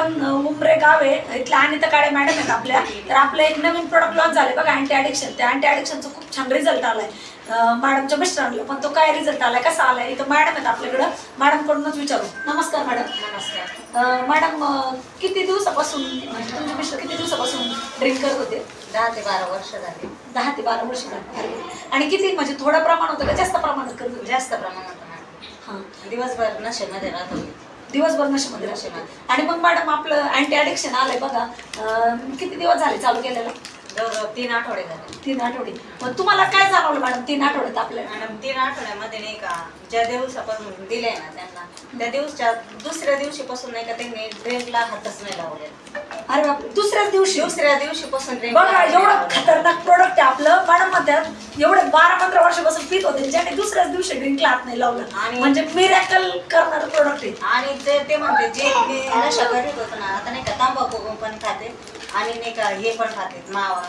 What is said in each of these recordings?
आपण उमरे गाव आहे इथल्या अनिता काळे मॅडम आहेत आपल्या. तर आपलं एक नवीन प्रोडक्ट लॉन्च झाले बघा अँटी ॲडिक्शन. त्या अँटी ॲडिक्शनचा खूप छान रिझल्ट आलाय मॅडमच्या मिस्टरांना. पण तो काय रिझल्ट आलाय कसा आलाय इथं मॅडम आहेत आपल्याकडं. मॅडमकडूनच विचारू. नमस्कार मॅडम. नमस्कार मॅडम किती दिवसापासून म्हणजे तुमचे मिस्टर किती दिवसापासून ड्रिंक करत होते? 10 ते 12 वर्ष झाली. 10 ते 12 वर्ष झाली. आणि किती म्हणजे थोडं प्रमाण होतं का जास्त प्रमाणात करत होते? जास्त प्रमाणात हां, दिवसभर नशेमध्ये राहत होती. दिवसभर नशेमध्ये राहते. आणि मग मॅडम आपलं अँटी ॲडिक्शन आलंय बघा किती दिवस झाले चालू केलेलं? जवळ 3 आठवडे झाले. 3 आठवडे. मग तुम्हाला काय जाणवलं मॅडम 3 आठवड्यात आपल्याला? मॅडम 3 आठवड्यामध्ये नाही का ज्या दिवसापासून दिले ना त्यांना त्या दिवसच्या दुसऱ्या दिवशीपासून नाही का त्यांनी ड्रिंकला हातच नाही लावले. अरे बाप, दुसऱ्याच दिवशीपासून ड्रिंक बघा एवढं खतरनाक प्रोडक्ट आहे आपलं. मॅडम म्हणतात एवढे 12-15 वर्षापासून पित होते ज्याने दुसऱ्याच दिवशी ड्रिंकला हात नाही लावलं. आणि म्हणजे मिरॅकल करणारं प्रोडक्ट आहे. आणि ते म्हणते जे मी नशा करीत होतो ना आता नाही का तंबाखू पण खाते आणि नाही का हे पण खाते मावा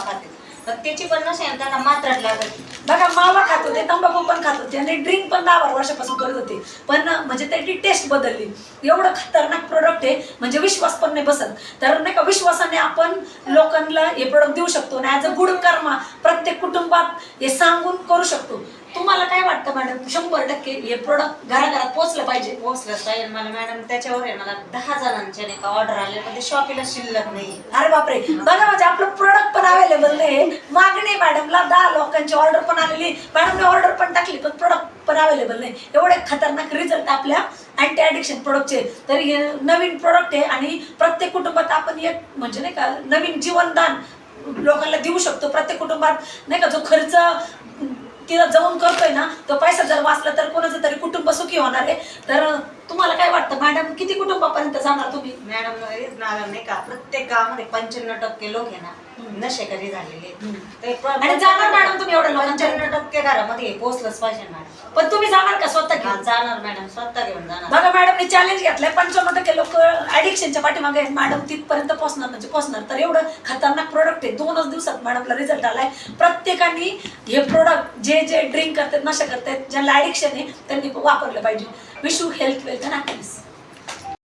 खाते. पण त्याची पण नशा आहे त्यांना मात्रात लागत. बघा मावा खात होते, तंबाखू पण खात होते आणि ड्रिंक पण 10-12 वर्षापासून करत होते. पण म्हणजे त्याची टेस्ट बदलली. एवढं खतरनाक प्रोडक्ट आहे म्हणजे विश्वास पण नाही बसत. तर नाही का विश्वासाने आपण लोकांना हे प्रोडक्ट देऊ शकतो आणि ॲज अ गुड कर्मा प्रत्येक कुटुंबात हे सांगून करू शकतो. तुम्हाला काय वाटतं मॅडम 100% हे प्रोडक्ट घराघरात पोहोचलं पाहिजे? पोहोचलंच पाहिजे. मला मॅडम त्याच्यावर आहे मला 10 जणांचे नाही का ऑर्डर आले पण ते शॉपीला शिल्लक नाही. अरे बापरे, बघा म्हणजे आपलं प्रोडक्ट पण अवेलेबल नाही. मागणी मॅडमला 10 लोकांची ऑर्डर पण आलेली, मॅडमने ऑर्डर पण टाकली पण प्रोडक्ट पण अवेलेबल नाही. एवढे खतरनाक रिझल्ट आपल्या अँटी ॲडिक्शन प्रोडक्टचे. तर हे नवीन प्रोडक्ट आहे आणि प्रत्येक कुटुंबात आपण एक म्हणजे नाही का नवीन जीवनदान लोकांना देऊ शकतो. प्रत्येक कुटुंबात नाही का जो खर्च तिला जाऊन करतोय ना तो पैसा जर वाचला तर कोणाचं तरी कुटुंब सुखी होणार आहे. तर तुम्हाला काय वाटतं मॅडम किती कुटुंबापर्यंत जाणार तुम्ही? मॅडम नाही का प्रत्येक गावामध्ये 95% लोक आहे ना नशेकरी झालेले आणि जाणार मॅडम तुम्ही एवढ्या लोकांच्या? 95% घरामध्ये पोहोचलंच पाहिजे मॅडम. पण तुम्ही जाणार का स्वतः घेऊन? जाणार मॅडम, स्वतः घेऊन जाणार. बघा मॅडमने चॅलेंज घेतलंय 95% लोक ऍडिक्शनच्या पाठीमागे आहेत. मॅडम तिथपर्यंत पोहोचणार म्हणजे पोहोचणार. तर एवढं खतरनाक प्रोडक्ट आहे. 2च दिवसात मॅडमला रिझल्ट आलाय. प्रत्येकाने हे प्रोडक्ट जे जे ड्रिंक करतात नशा करतात ज्यांना ऍडिक्शन आहे त्यांनी वापरलं पाहिजे. Wish you health, wealth and happiness.